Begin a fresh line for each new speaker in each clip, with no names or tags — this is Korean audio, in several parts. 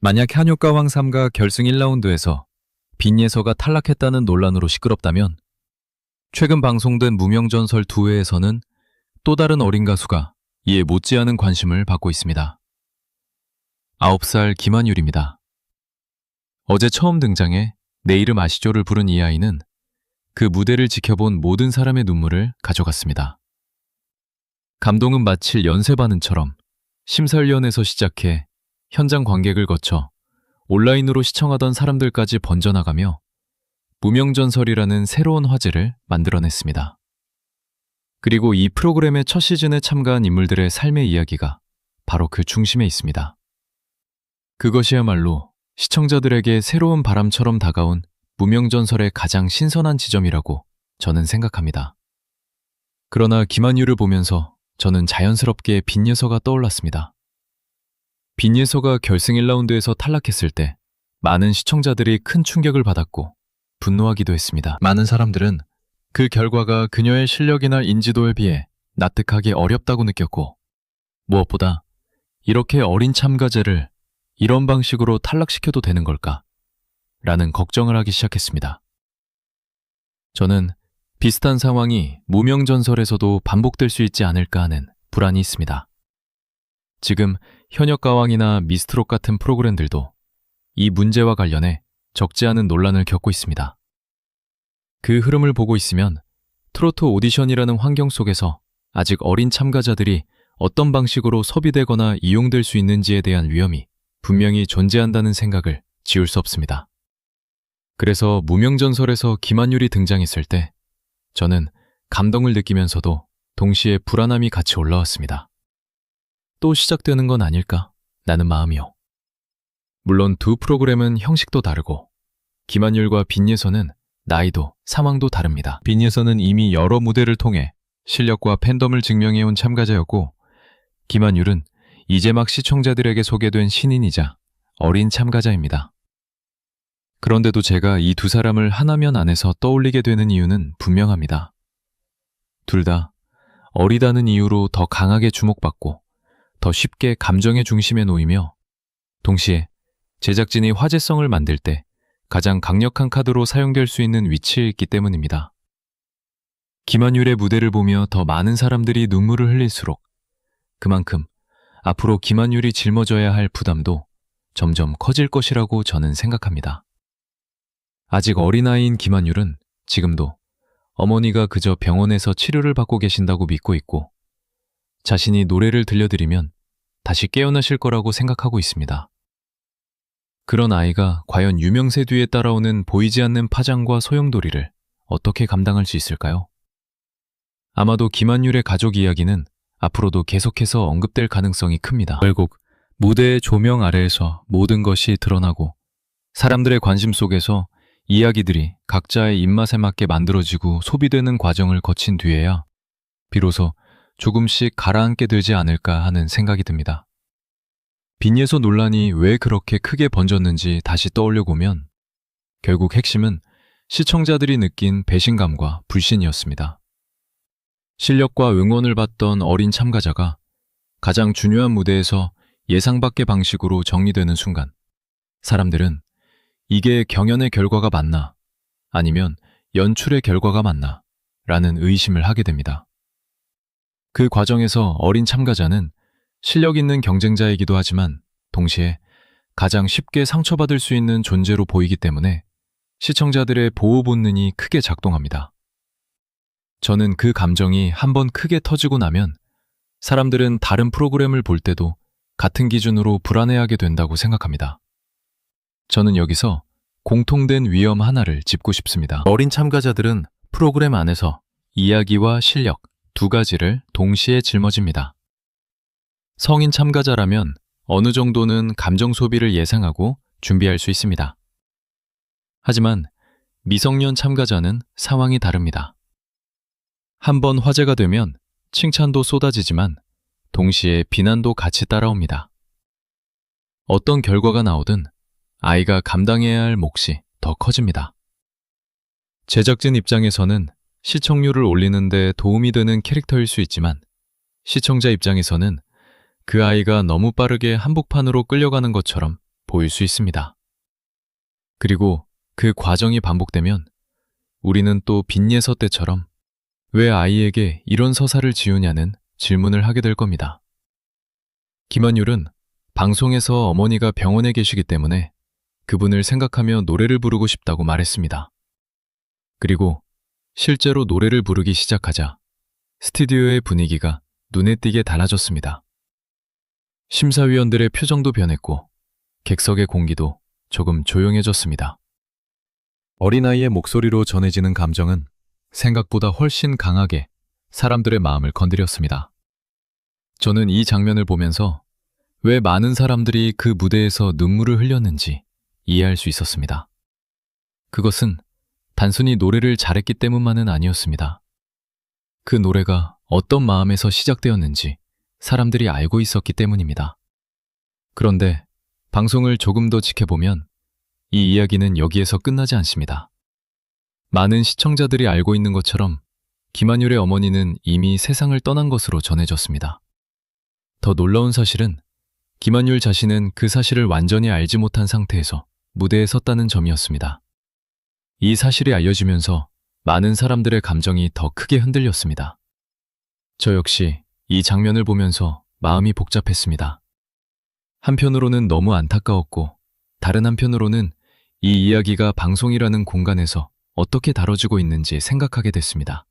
만약 한효과왕 3가 결승 1라운드에서 빈예서가 탈락했다는 논란으로 시끄럽다면 최근 방송된 무명전설 2회에서는 또 다른 어린 가수가 이에 못지않은 관심을 받고 있습니다. 9살 김한율입니다. 어제 처음 등장해 내 이름 아시죠를 부른 이 아이는 그 무대를 지켜본 모든 사람의 눈물을 가져갔습니다. 감동은 마치 연쇄반응처럼 심사위원에서 시작해 현장 관객을 거쳐 온라인으로 시청하던 사람들까지 번져나가며 무명전설이라는 새로운 화제를 만들어냈습니다. 그리고 이 프로그램의 첫 시즌에 참가한 인물들의 삶의 이야기가 바로 그 중심에 있습니다. 그것이야말로 시청자들에게 새로운 바람처럼 다가온 무명전설의 가장 신선한 지점이라고 저는 생각합니다. 그러나 김한율을 보면서 저는 자연스럽게 빈예서가 떠올랐습니다. 빈예서가 결승 1라운드에서 탈락했을 때 많은 시청자들이 큰 충격을 받았고 분노하기도 했습니다. 많은 사람들은 그 결과가 그녀의 실력이나 인지도에 비해 납득하기 어렵다고 느꼈고, 무엇보다 이렇게 어린 참가자를 이런 방식으로 탈락시켜도 되는 걸까? 라는 걱정을 하기 시작했습니다. 저는 비슷한 상황이 무명전설에서도 반복될 수 있지 않을까 하는 불안이 있습니다. 지금 현역가왕이나 미스트롯 같은 프로그램들도 이 문제와 관련해 적지 않은 논란을 겪고 있습니다. 그 흐름을 보고 있으면 트로트 오디션이라는 환경 속에서 아직 어린 참가자들이 어떤 방식으로 소비되거나 이용될 수 있는지에 대한 위험이 분명히 존재한다는 생각을 지울 수 없습니다. 그래서 무명전설에서 김한율이 등장했을 때 저는 감동을 느끼면서도 동시에 불안함이 같이 올라왔습니다. 또 시작되는 건 아닐까? 라는 마음이요. 물론 두 프로그램은 형식도 다르고 김한율과 빈예서는 나이도 상황도 다릅니다. 빈예서는 이미 여러 무대를 통해 실력과 팬덤을 증명해온 참가자였고, 김한율은 이제 막 시청자들에게 소개된 신인이자 어린 참가자입니다. 그런데도 제가 이 두 사람을 하나면 안에서 떠올리게 되는 이유는 분명합니다. 둘 다 어리다는 이유로 더 강하게 주목받고 더 쉽게 감정의 중심에 놓이며, 동시에 제작진이 화제성을 만들 때 가장 강력한 카드로 사용될 수 있는 위치에 있기 때문입니다. 김한율의 무대를 보며 더 많은 사람들이 눈물을 흘릴수록 그만큼 앞으로 김한율이 짊어져야 할 부담도 점점 커질 것이라고 저는 생각합니다. 아직 어린아이인 김한율은 지금도 어머니가 그저 병원에서 치료를 받고 계신다고 믿고 있고, 자신이 노래를 들려드리면 다시 깨어나실 거라고 생각하고 있습니다. 그런 아이가 과연 유명세 뒤에 따라오는 보이지 않는 파장과 소용돌이를 어떻게 감당할 수 있을까요? 아마도 김한율의 가족 이야기는 앞으로도 계속해서 언급될 가능성이 큽니다. 결국 무대의 조명 아래에서 모든 것이 드러나고 사람들의 관심 속에서 이야기들이 각자의 입맛에 맞게 만들어지고 소비되는 과정을 거친 뒤에야 비로소 조금씩 가라앉게 되지 않을까 하는 생각이 듭니다. 빈예서 논란이 왜 그렇게 크게 번졌는지 다시 떠올려 보면 결국 핵심은 시청자들이 느낀 배신감과 불신이었습니다. 실력과 응원을 받던 어린 참가자가 가장 중요한 무대에서 예상 밖의 방식으로 정리되는 순간, 사람들은 이게 경연의 결과가 맞나, 아니면 연출의 결과가 맞나 라는 의심을 하게 됩니다. 그 과정에서 어린 참가자는 실력 있는 경쟁자이기도 하지만 동시에 가장 쉽게 상처받을 수 있는 존재로 보이기 때문에 시청자들의 보호 본능이 크게 작동합니다. 저는 그 감정이 한번 크게 터지고 나면 사람들은 다른 프로그램을 볼 때도 같은 기준으로 불안해하게 된다고 생각합니다. 저는 여기서 공통된 위험 하나를 짚고 싶습니다. 어린 참가자들은 프로그램 안에서 이야기와 실력 두 가지를 동시에 짊어집니다. 성인 참가자라면 어느 정도는 감정 소비를 예상하고 준비할 수 있습니다. 하지만 미성년 참가자는 상황이 다릅니다. 한번 화제가 되면 칭찬도 쏟아지지만 동시에 비난도 같이 따라옵니다. 어떤 결과가 나오든 아이가 감당해야 할 몫이 더 커집니다. 제작진 입장에서는 시청률을 올리는 데 도움이 되는 캐릭터일 수 있지만, 시청자 입장에서는 그 아이가 너무 빠르게 한복판으로 끌려가는 것처럼 보일 수 있습니다. 그리고 그 과정이 반복되면 우리는 또 빈예서 때처럼 왜 아이에게 이런 서사를 지우냐는 질문을 하게 될 겁니다. 김한율은 방송에서 어머니가 병원에 계시기 때문에 그분을 생각하며 노래를 부르고 싶다고 말했습니다. 그리고 실제로 노래를 부르기 시작하자 스튜디오의 분위기가 눈에 띄게 달라졌습니다. 심사위원들의 표정도 변했고 객석의 공기도 조금 조용해졌습니다. 어린아이의 목소리로 전해지는 감정은 생각보다 훨씬 강하게 사람들의 마음을 건드렸습니다. 저는 이 장면을 보면서 왜 많은 사람들이 그 무대에서 눈물을 흘렸는지 이해할 수 있었습니다. 그것은 단순히 노래를 잘했기 때문만은 아니었습니다. 그 노래가 어떤 마음에서 시작되었는지 사람들이 알고 있었기 때문입니다. 그런데 방송을 조금 더 지켜보면 이 이야기는 여기에서 끝나지 않습니다. 많은 시청자들이 알고 있는 것처럼 김한율의 어머니는 이미 세상을 떠난 것으로 전해졌습니다. 더 놀라운 사실은 김한율 자신은 그 사실을 완전히 알지 못한 상태에서 무대에 섰다는 점이었습니다. 이 사실이 알려지면서 많은 사람들의 감정이 더 크게 흔들렸습니다. 저 역시 이 장면을 보면서 마음이 복잡했습니다. 한편으로는 너무 안타까웠고 다른 한편으로는 이 이야기가 방송이라는 공간에서 어떻게 다뤄지고 있는지 생각하게 됐습니다.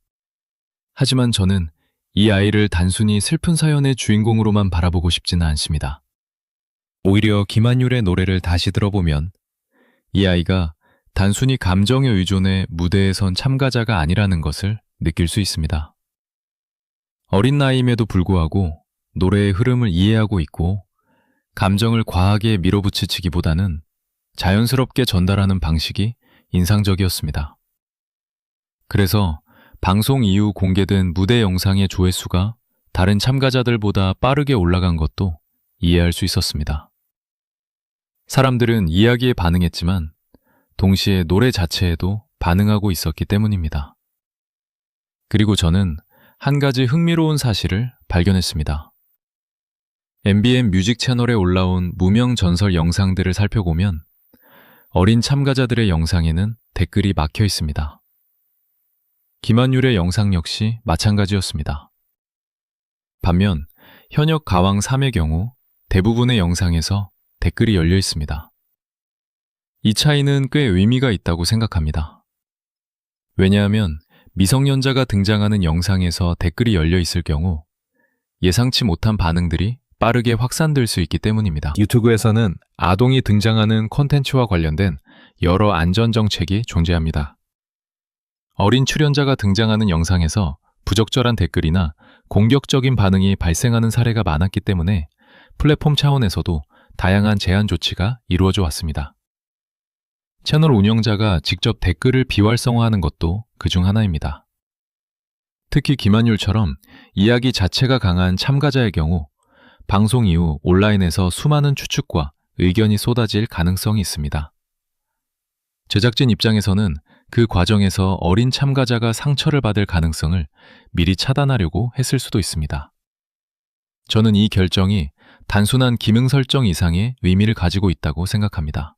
하지만 저는 이 아이를 단순히 슬픈 사연의 주인공으로만 바라보고 싶지는 않습니다. 오히려 김한율의 노래를 다시 들어보면 이 아이가 단순히 감정에 의존해 무대에 선 참가자가 아니라는 것을 느낄 수 있습니다. 어린 나이임에도 불구하고 노래의 흐름을 이해하고 있고 감정을 과하게 밀어붙이기보다는 자연스럽게 전달하는 방식이 인상적이었습니다. 그래서 방송 이후 공개된 무대 영상의 조회수가 다른 참가자들보다 빠르게 올라간 것도 이해할 수 있었습니다. 사람들은 이야기에 반응했지만 동시에 노래 자체에도 반응하고 있었기 때문입니다. 그리고 저는 한 가지 흥미로운 사실을 발견했습니다. MBN 뮤직 채널에 올라온 무명 전설 영상들을 살펴보면 어린 참가자들의 영상에는 댓글이 막혀 있습니다. 김한율의 영상 역시 마찬가지였습니다. 반면 현역 가왕 3의 경우 대부분의 영상에서 댓글이 열려 있습니다. 이 차이는 꽤 의미가 있다고 생각합니다. 왜냐하면 미성년자가 등장하는 영상에서 댓글이 열려 있을 경우 예상치 못한 반응들이 빠르게 확산될 수 있기 때문입니다. 유튜브에서는 아동이 등장하는 콘텐츠와 관련된 여러 안전 정책이 존재합니다. 어린 출연자가 등장하는 영상에서 부적절한 댓글이나 공격적인 반응이 발생하는 사례가 많았기 때문에 플랫폼 차원에서도 다양한 제한 조치가 이루어져 왔습니다. 채널 운영자가 직접 댓글을 비활성화하는 것도 그중 하나입니다. 특히 김한율처럼 이야기 자체가 강한 참가자의 경우 방송 이후 온라인에서 수많은 추측과 의견이 쏟아질 가능성이 있습니다. 제작진 입장에서는 그 과정에서 어린 참가자가 상처를 받을 가능성을 미리 차단하려고 했을 수도 있습니다. 저는 이 결정이 단순한 기능 설정 이상의 의미를 가지고 있다고 생각합니다.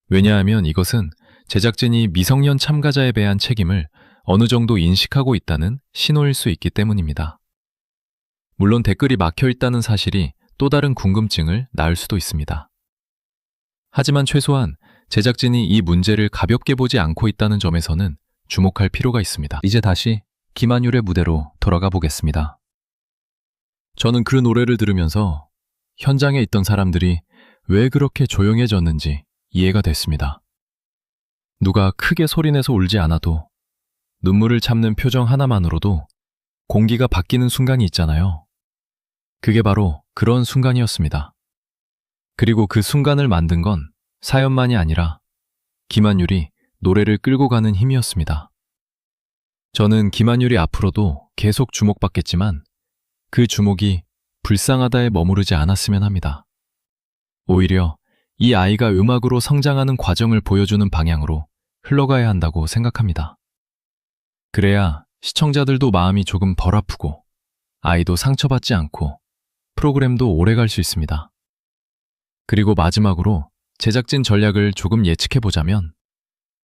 왜냐하면 이것은 제작진이 미성년 참가자에 대한 책임을 어느 정도 인식하고 있다는 신호일 수 있기 때문입니다. 물론 댓글이 막혀 있다는 사실이 또 다른 궁금증을 낳을 수도 있습니다. 하지만 최소한 제작진이 이 문제를 가볍게 보지 않고 있다는 점에서는 주목할 필요가 있습니다. 이제 다시 김한율의 무대로 돌아가 보겠습니다. 저는 그 노래를 들으면서 현장에 있던 사람들이 왜 그렇게 조용해졌는지 이해가 됐습니다. 누가 크게 소리내서 울지 않아도 눈물을 참는 표정 하나만으로도 공기가 바뀌는 순간이 있잖아요. 그게 바로 그런 순간이었습니다. 그리고 그 순간을 만든 건 사연만이 아니라 김한율이 노래를 끌고 가는 힘이었습니다. 저는 김한율이 앞으로도 계속 주목받겠지만 그 주목이 불쌍하다에 머무르지 않았으면 합니다. 오히려 이 아이가 음악으로 성장하는 과정을 보여주는 방향으로 흘러가야 한다고 생각합니다. 그래야 시청자들도 마음이 조금 덜 아프고 아이도 상처받지 않고 프로그램도 오래 갈 수 있습니다. 그리고 마지막으로 제작진 전략을 조금 예측해보자면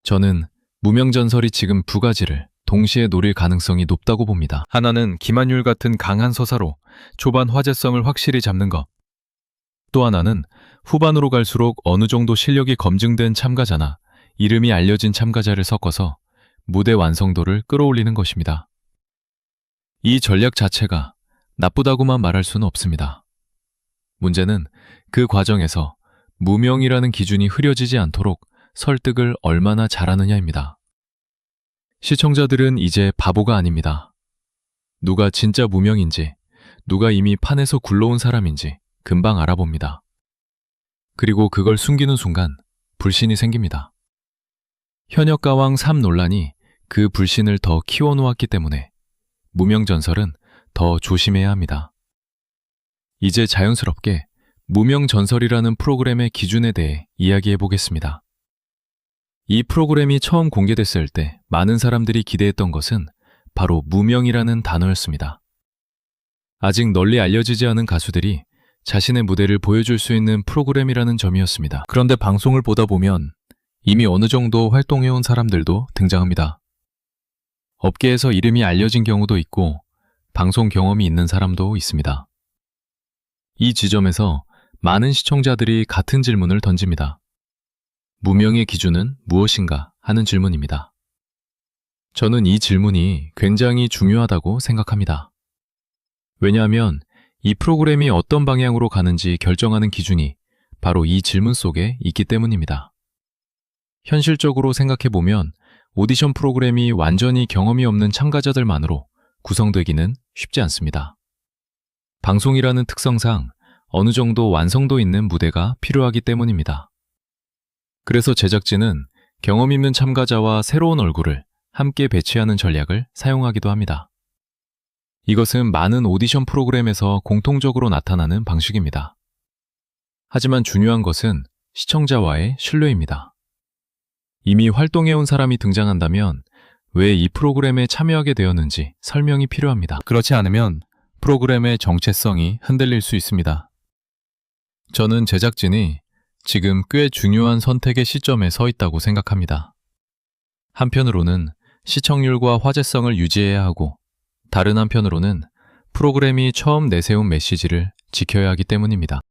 저는 무명전설이 지금 두 가지를 동시에 노릴 가능성이 높다고 봅니다. 하나는 김한율 같은 강한 서사로 초반 화제성을 확실히 잡는 것. 또 하나는 후반으로 갈수록 어느 정도 실력이 검증된 참가자나 이름이 알려진 참가자를 섞어서 무대 완성도를 끌어올리는 것입니다. 이 전략 자체가 나쁘다고만 말할 수는 없습니다. 문제는 그 과정에서 무명이라는 기준이 흐려지지 않도록 설득을 얼마나 잘하느냐입니다. 시청자들은 이제 바보가 아닙니다. 누가 진짜 무명인지, 누가 이미 판에서 굴러온 사람인지 금방 알아봅니다. 그리고 그걸 숨기는 순간 불신이 생깁니다. 현역가왕 3 논란이 그 불신을 더 키워놓았기 때문에 무명전설은 더 조심해야 합니다. 이제 자연스럽게 무명전설이라는 프로그램의 기준에 대해 이야기해 보겠습니다. 이 프로그램이 처음 공개됐을 때 많은 사람들이 기대했던 것은 바로 무명이라는 단어였습니다. 아직 널리 알려지지 않은 가수들이 자신의 무대를 보여줄 수 있는 프로그램이라는 점이었습니다. 그런데 방송을 보다 보면 이미 어느 정도 활동해온 사람들도 등장합니다. 업계에서 이름이 알려진 경우도 있고 방송 경험이 있는 사람도 있습니다. 이 지점에서 많은 시청자들이 같은 질문을 던집니다. 무명의 기준은 무엇인가 하는 질문입니다. 저는 이 질문이 굉장히 중요하다고 생각합니다. 왜냐하면 이 프로그램이 어떤 방향으로 가는지 결정하는 기준이 바로 이 질문 속에 있기 때문입니다. 현실적으로 생각해보면 오디션 프로그램이 완전히 경험이 없는 참가자들만으로 구성되기는 쉽지 않습니다. 방송이라는 특성상 어느 정도 완성도 있는 무대가 필요하기 때문입니다. 그래서 제작진은 경험 있는 참가자와 새로운 얼굴을 함께 배치하는 전략을 사용하기도 합니다. 이것은 많은 오디션 프로그램에서 공통적으로 나타나는 방식입니다. 하지만 중요한 것은 시청자와의 신뢰입니다. 이미 활동해온 사람이 등장한다면 왜 이 프로그램에 참여하게 되었는지 설명이 필요합니다. 그렇지 않으면 프로그램의 정체성이 흔들릴 수 있습니다. 저는 제작진이 지금 꽤 중요한 선택의 시점에 서 있다고 생각합니다. 한편으로는 시청률과 화제성을 유지해야 하고 다른 한편으로는 프로그램이 처음 내세운 메시지를 지켜야 하기 때문입니다.